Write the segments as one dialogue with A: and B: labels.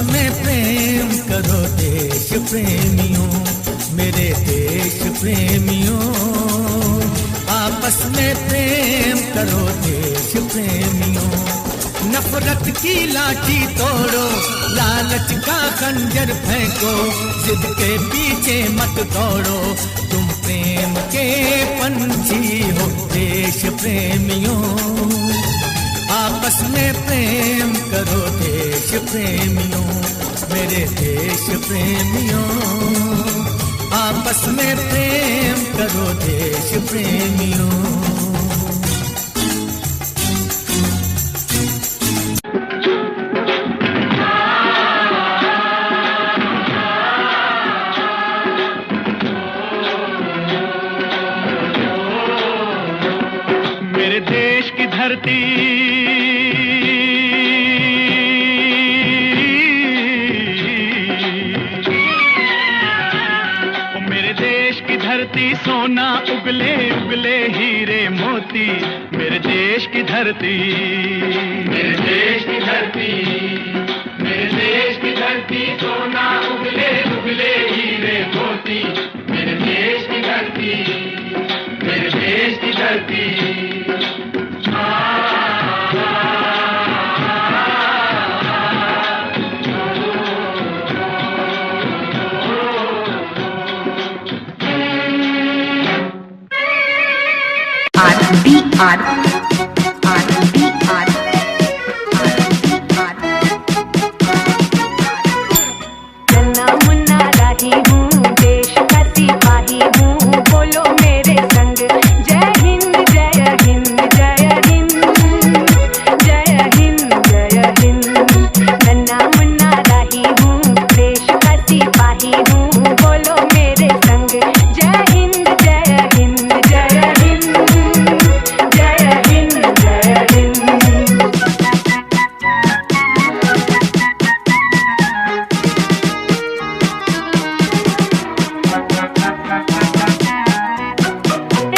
A: में प्रेम करो देश प्रेमियों, मेरे देश प्रेमियों। आपस में प्रेम करो देश प्रेमियों। नफरत की लाठी तोड़ो, लालच का खंजर फेंको, जिद के पीछे मत दौड़ो, तुम प्रेम के पंछी हो देश प्रेमियों। आपस में प्रेम करो देश प्रेमियों, मेरे देश प्रेमियों। आपस में प्रेम करो देश प्रेमियों।
B: मेरे देश की धरती धरती सोना उगले उगले हीरे मोती, मेरे देश की धरती, मेरे देश की धरती, मेरे देश की धरती सोना उगले उगले हीरे मोती, मेरे देश की धरती, मेरे देश की धरती।
C: नन्ना मुन्ना राही हूँ, देश का सिपाही हूँ, बोलो मेरे संग जय हिंद जय हिंद जय हिंद जय हिंद जय हिंद। नन्ना मुन्ना राही हूँ, देश का सिपाही हूँ, बोलो मेरे संग जय हिंद जय हिंद जय हिंद जय हिंद जय हिंद।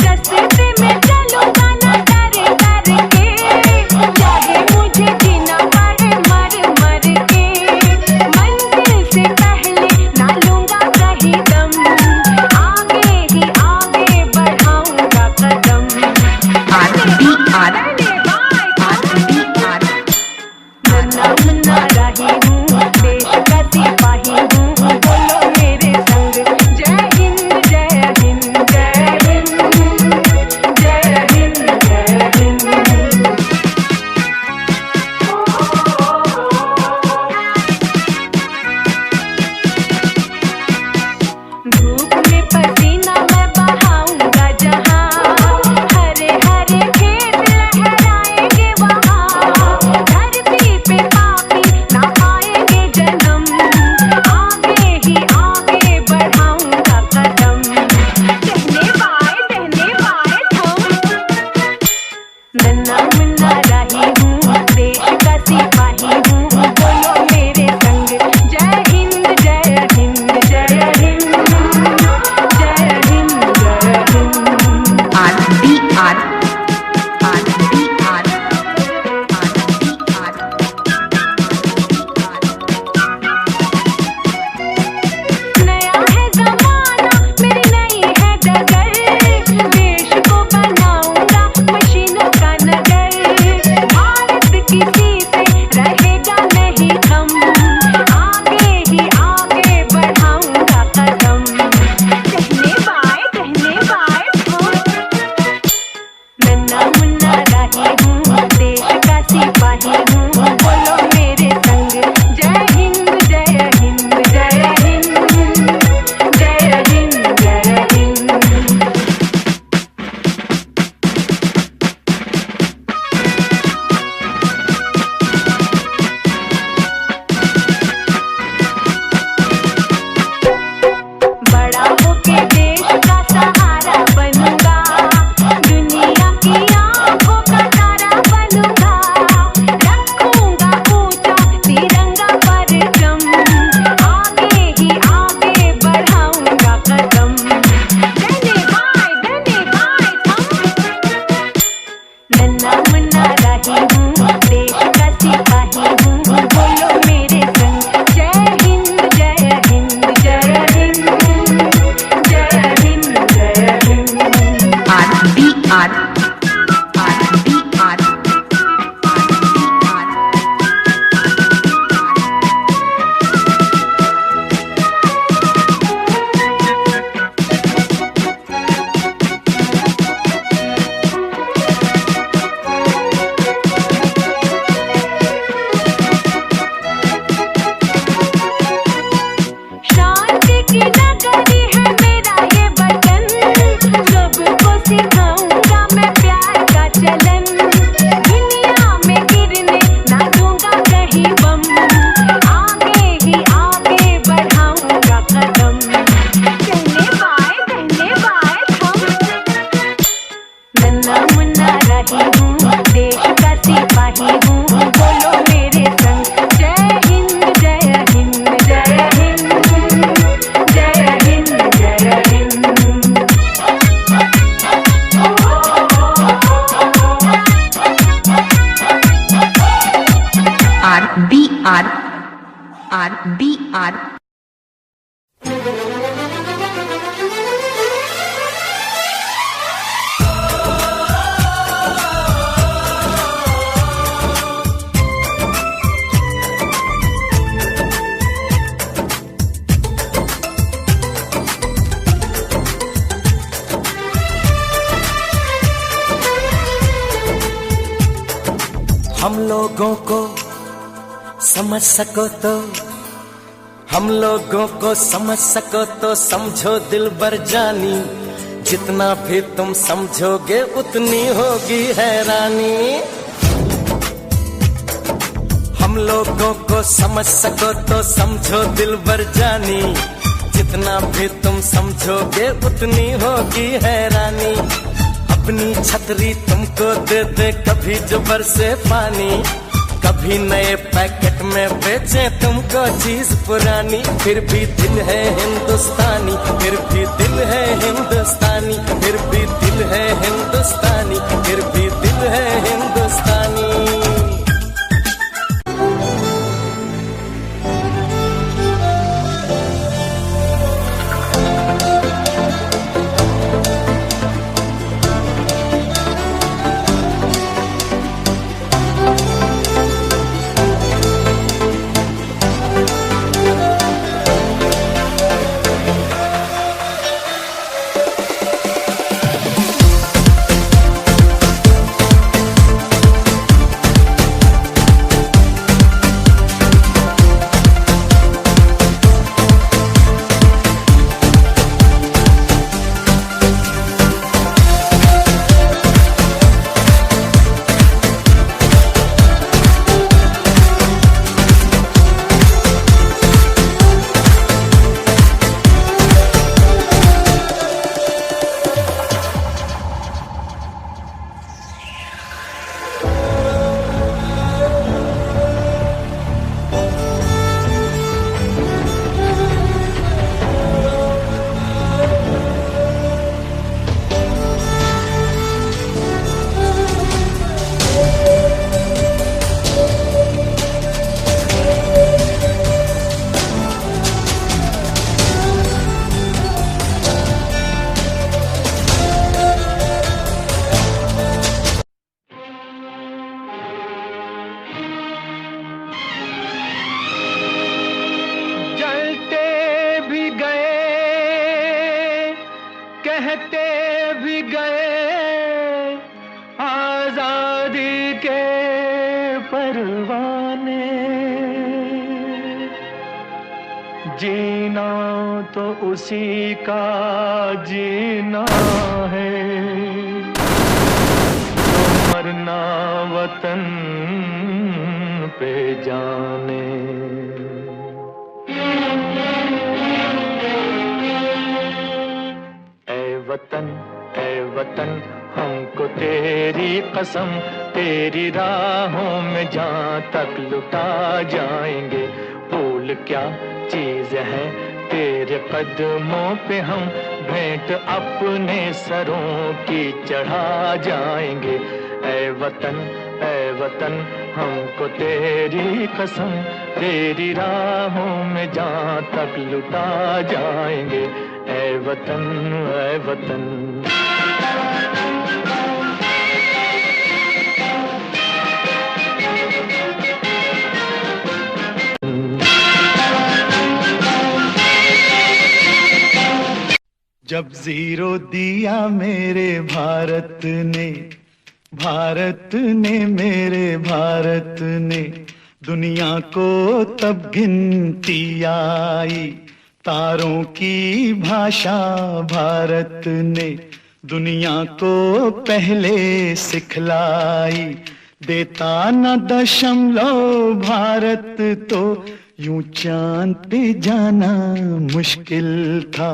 C: रास्ते में चलूंगा ना डरे डर के, चाहे मुझे जीना पड़े मर मर के, मंजिल से पहले ना लूंगा कहीं दम, आगे ही आगे बढ़ाऊंगा कदम। नन्ना मुन्ना राही हूँ, देश का सिपाही हूँ, बोलो मेरे संग जय हिंद जय हिंद जय हिंद जय हिंद जय हिंद। धूप में पसीना मैं बहाऊंगा जहाँ, हरे हरे खेत लहराएंगे वहाँ, धरती पे पापी ना पाएंगे जन्म, आगे ही आगे बढ़ाऊंगा कदम। कहने पाए थम। नन्ना मुन्ना राही हूँ, देश का सिपाही हूँ, बोलो मेरे संग जय हिंद जय हिंद जय हिंद जय हिंद जय हिंद। नया है जमाना, मेरी नई है डगर, देश को बनाऊंगा मशीनों का नगर, भारत किसी से रहेगा नहीं कम, आगे ही आगे बढ़ाऊंगा कदम। कहने पाए थम। नन्ना मुन्ना राही हूँ, देश का सिपाही हूँ, बोलो मेरे संग जय हिंद जय हिंद जय हिंद जय हिंद जय हिंद। बड़ा होके देश का सहारा बनूंगा, दुनिया की आंखों का तारा बनूंगा, रखूंगा ऊंचा तिरंगा परचम, आगे ही आगे बढ़ाऊंगा कदम। धने भाई थम। नन्ना मुन्ना राही हूँ, देश का सिपाही हूँ, बोलो मेरे संग जय जलन, दुनिया में गिरने ना दूंगा कहीं बम, आगे ही आगे बढ़ाऊंगा कदम, कहने बाय थम। नन्ना मुन्ना रही हूँ, देश का सिपाही हूँ, बोलो मेरे संग जय हिंद जय हिंद जय हिंद जय हिंद जय हिंद।
D: RBR
E: हम लोगों को समझ सको तो, हम लोगों को समझ सको तो समझो दिलबर जानी, जितना भी तुम समझोगे उतनी होगी हैरानी। हम लोगों को समझ सको तो समझो दिलबर जानी, जितना भी तुम समझोगे उतनी होगी हैरानी। अपनी छतरी तुमको दे दे कभी जो बरसे पानी, कभी नए पैकेट में बेचे तुमको चीज पुरानी, फिर भी दिल है हिंदुस्तानी, फिर भी दिल है हिंदुस्तानी, फिर भी दिल है हिंदुस्तानी, फिर भी दिल है हिंदुस्तानी।
B: कहते भी गए आजादी के परवाने, जीना तो उसी का जीना है, तो मरना वतन पे जाने। ऐ वतन हमको तेरी कसम, तेरी राहों में जहाँ तक लुटा जाएंगे। भूल क्या चीज है तेरे कदमों पे हम भेंट अपने सरों की चढ़ा जाएंगे। ऐ वतन हमको तेरी कसम, तेरी राहों में जहाँ तक लुटा जाएंगे। ऐ वतन ऐ वतन।
A: जब जीरो दिया मेरे भारत ने, मेरे भारत ने, दुनिया को तब गिनती आई। तारों की भाषा भारत ने, दुनिया को पहले सिखलाई, देता न दशमलव भारत तो यूं चांद पे जाना मुश्किल था।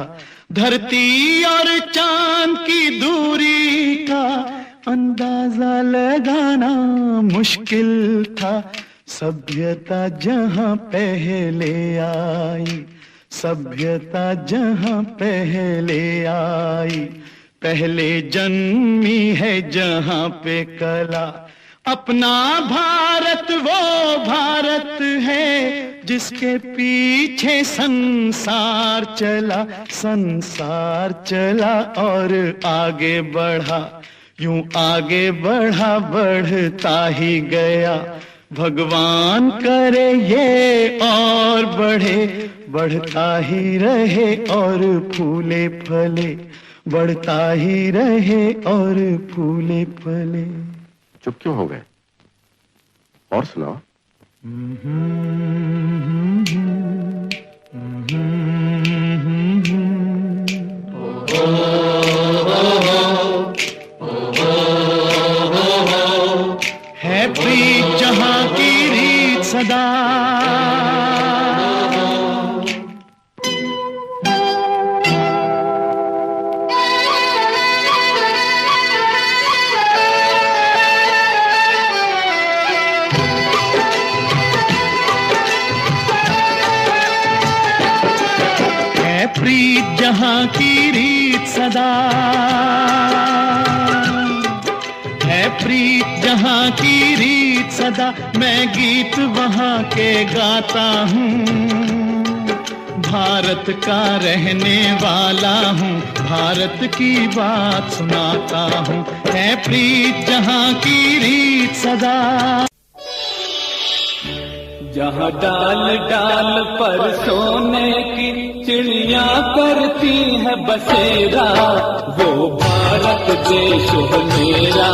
A: धरती और चांद की दूरी का अंदाजा लगाना मुश्किल था। सभ्यता जहां पहले आई, सभ्यता जहां पहले आई, पहले जन्मी है जहां पे कला। अपना भारत वो भारत है जिसके पीछे संसार चला, संसार चला और आगे बढ़ा, यूं आगे बढ़ा बढ़ता ही गया। भगवान करे ये और बढ़े, बढ़ता ही रहे और फूले फले, बढ़ता ही रहे और फूले फले।
D: चुप क्यों हो गए? और सुनाओ।
A: है प्रीत जहां की रीत सदा, प्रीत जहां की रीत सदा, है प्रीत जहां की रीत सदा। मैं गीत वहां के गाता हूँ, भारत का रहने वाला हूँ, भारत की बात सुनाता हूँ। है प्रीत जहां की रीत सदा।
F: जहाँ डाल डाल पर सोने की चिड़िया करती है बसेरा, वो भारत देश है मेरा,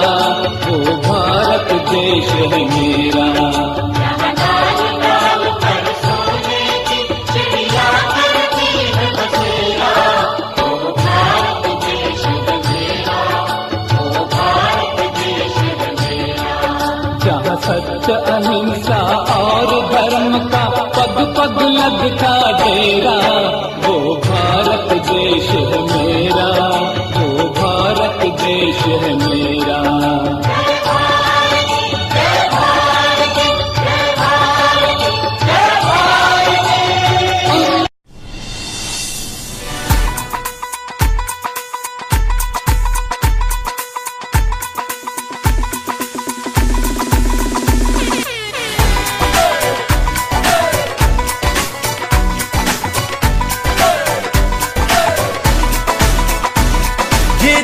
F: वो भारत देश है मेरा।
G: जहाँ डाल डाल पर सोने की चिड़िया करती है बसेरा, वो भारत देश है मेरा, वो भारत देश है मेरा।
F: जहाँ सत्य अहिंसा और धर्म का पग पग लगता डेरा, वो भारत देश है मेरा, वो भारत देश है मेरा।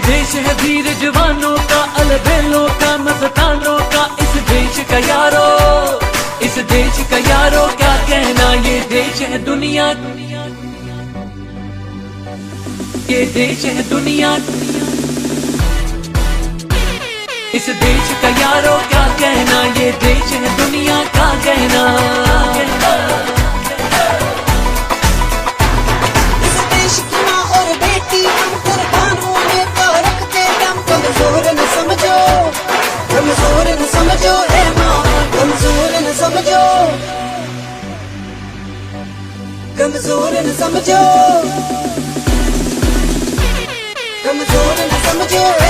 E: देश है वीर जवानों का, अलबेलों का, मस्तानों का, इस देश का यारो, इस देश का यारो क्या कहना। ये देश है दुनिया, ये देश है दुनिया, इस देश का यारो क्या कहना। ये देश है दुनिया का कहना।
H: इस देश की माँ और बेटी कुर्बानों में का रखते दम। कमजोर न समझो, कमजोर न समझो, ए माँ कमजोर न समझो, कमजोर न समझो, कमजोर न समझो।